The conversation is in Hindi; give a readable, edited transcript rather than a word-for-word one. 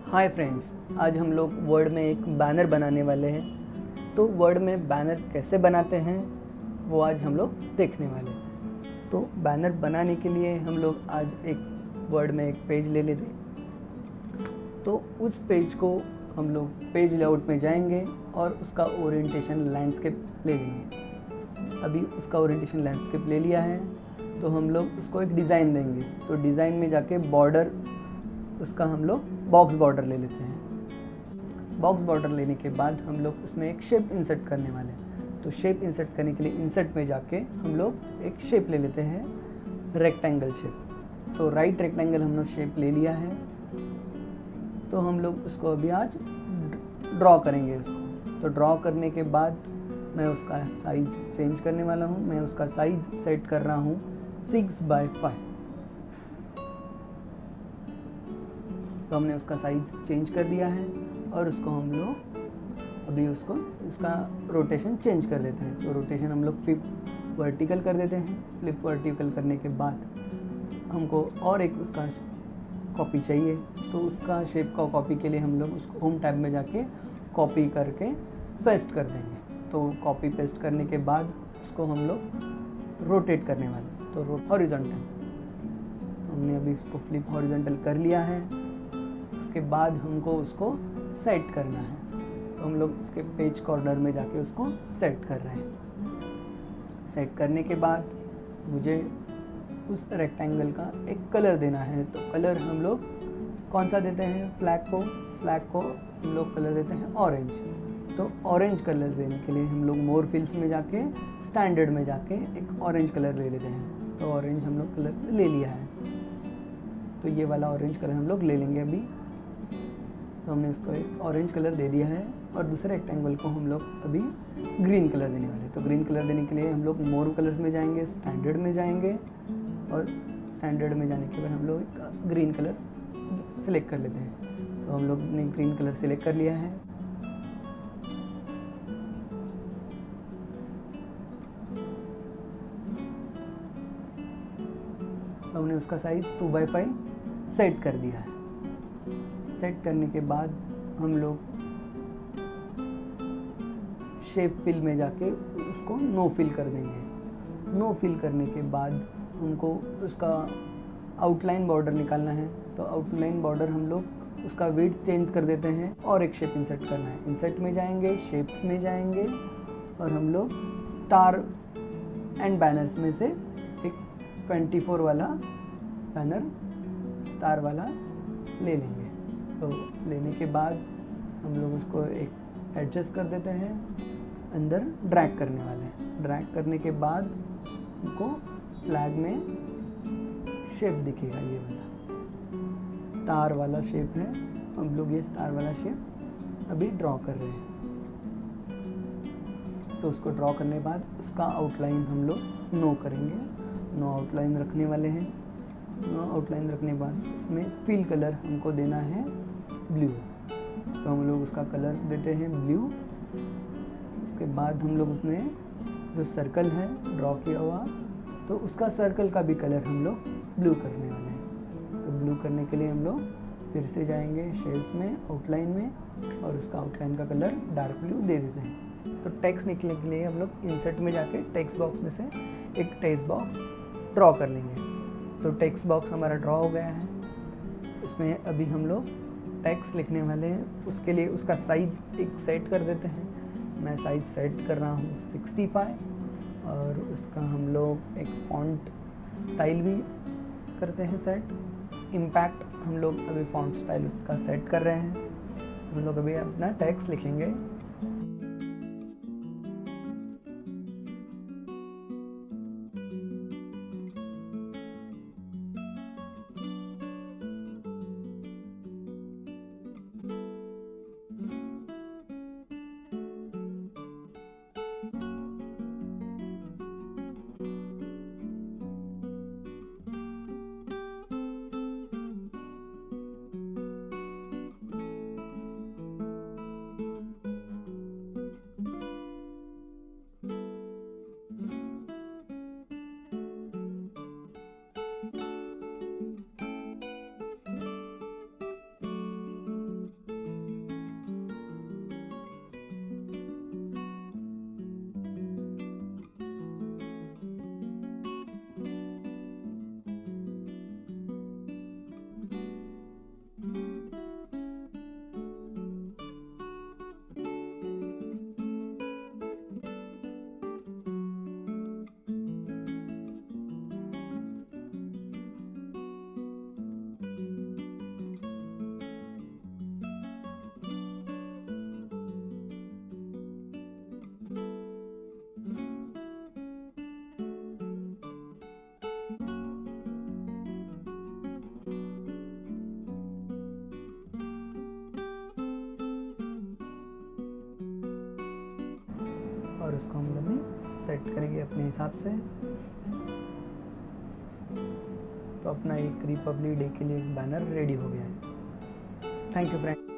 हाय फ्रेंड्स, आज हम लोग वर्ड में एक बैनर बनाने वाले हैं। तो वर्ड में बैनर कैसे बनाते हैं वो आज हम लोग देखने वाले हैं। तो बैनर बनाने के लिए हम लोग आज एक वर्ड में एक पेज ले लेते हैं। तो उस पेज को हम लोग पेज लेआउट में जाएंगे और उसका ओरिएंटेशन लैंडस्केप ले लेंगे। अभी उसका ओरिएंटेशन लैंडस्केप ले लिया है तो हम लोग उसको एक डिज़ाइन देंगे। तो डिज़ाइन में जाके बॉर्डर उसका हम लोग बॉक्स बॉर्डर ले लेते हैं। बॉक्स बॉर्डर लेने के बाद हम लोग उसमें एक शेप इंसर्ट करने वाले हैं। तो शेप इंसर्ट करने के लिए इंसर्ट में जाके हम लोग एक शेप ले लेते हैं, रेक्टेंगल शेप। तो राइट रेक्टेंगल हम लोग शेप ले लिया है। तो हम लोग उसको अभी आज ड्रॉ करेंगे इसको। तो ड्रॉ करने के बाद मैं उसका साइज़ चेंज करने वाला हूँ। मैं उसका साइज़ सेट कर रहा हूँ 6x5। तो हमने उसका साइज़ चेंज कर दिया है और उसको हम लोग अभी इसका रोटेशन चेंज कर देते हैं। तो रोटेशन हम लोग फ्लिप वर्टिकल कर देते हैं। फ्लिप वर्टिकल करने के बाद हमको और एक उसका कॉपी चाहिए। तो उसका शेप का कॉपी के लिए हम लोग उसको होम टैब में जाके कॉपी करके पेस्ट कर देंगे। तो कॉपी पेस्ट करने के बाद उसको हम लोग रोटेट करने वाले। तो हॉरिजॉन्टल हमने अभी उसको फ्लिप हॉरिजॉन्टल कर लिया है। उसके बाद हमको उसको सेट करना है। तो हम लोग उसके पेज कॉर्नर में जाके उसको सेट कर रहे हैं। सेट करने के बाद मुझे उस रेक्टेंगल का एक कलर देना है। तो कलर हम लोग कौन सा देते हैं? फ्लैग को हम लोग कलर देते हैं ऑरेंज। तो ऑरेंज कलर देने के लिए हम लोग मोर फिल्स में जाके स्टैंडर्ड में जाके एक ऑरेंज कलर ले लेते हैं। तो ऑरेंज हम लोग कलर ले लिया है। तो ये वाला ऑरेंज कलर हम लोग ले लेंगे अभी। तो हमने उसको एक ऑरेंज कलर दे दिया है और दूसरे रेक्टेंगल को हम लोग अभी ग्रीन कलर देने वाले। तो ग्रीन कलर देने के लिए हम लोग मोर कलर्स में जाएंगे, स्टैंडर्ड में जाएंगे और स्टैंडर्ड में जाने के बाद हम लोग ग्रीन कलर सिलेक्ट कर लेते हैं। तो हम लोग ने ग्रीन कलर सिलेक्ट कर लिया है। तो हमने उसका साइज़ 2x5 सेट कर दिया है। सेट करने के बाद हम लोग शेप फिल में जाके उसको नो फिल कर देंगे। नो फिल करने के बाद हमको उसका आउटलाइन बॉर्डर निकालना है। तो आउटलाइन बॉर्डर हम लोग उसका वेट चेंज कर देते हैं और एक शेप इंसर्ट करना है। इंसर्ट में जाएंगे, शेप्स में जाएंगे और हम लोग स्टार एंड बैनर्स में से एक 24 वाला बैनर स्टार वाला ले लेंगे। तो लेने के बाद हम लोग उसको एक एडजस्ट कर देते हैं, अंदर ड्रैग करने वाले हैं। ड्रैग करने के बाद हमको फ्लैग में शेप दिखेगा, ये वाला स्टार वाला शेप है। हम लोग ये स्टार वाला शेप अभी ड्रॉ कर रहे हैं। तो उसको ड्रॉ करने के बाद उसका आउटलाइन हम लोग नो करेंगे। नो आउटलाइन रखने वाले हैं। नो आउटलाइन रखने के बाद उसमें फिल कलर हमको देना है ब्लू। तो हम लोग उसका कलर देते हैं ब्लू। उसके बाद हम लोग उसमें जो सर्कल है ड्रॉ किया हुआ, तो उसका सर्कल का भी कलर हम लोग ब्लू करने वाले हैं। तो ब्लू करने के लिए हम लोग फिर से जाएंगे शेप्स में, आउटलाइन में और उसका आउटलाइन का कलर डार्क ब्लू दे देते हैं। तो टेक्स्ट निकलने के लिए हम लोग इंसर्ट में जाके टेक्स्ट बॉक्स में से एक टेक्स्ट बॉक्स ड्रॉ कर लेंगे। तो टेक्स्ट बॉक्स हमारा ड्रॉ हो गया है। इसमें अभी हम लोग टेक्स्ट लिखने वाले हैं। उसके लिए उसका साइज़ एक सेट कर देते हैं। मैं साइज़ सेट कर रहा हूँ 65 और उसका हम लोग एक फॉन्ट स्टाइल भी करते हैं सेट। इम्पैक्ट हम लोग अभी फॉन्ट स्टाइल उसका सेट कर रहे हैं। हम लोग अभी अपना टेक्स्ट लिखेंगे। उसको हम लोग सेट करेंगे अपने हिसाब से। तो अपना एक रिपब्लिक डे के लिए एक बैनर रेडी हो गया है। Thank you friend.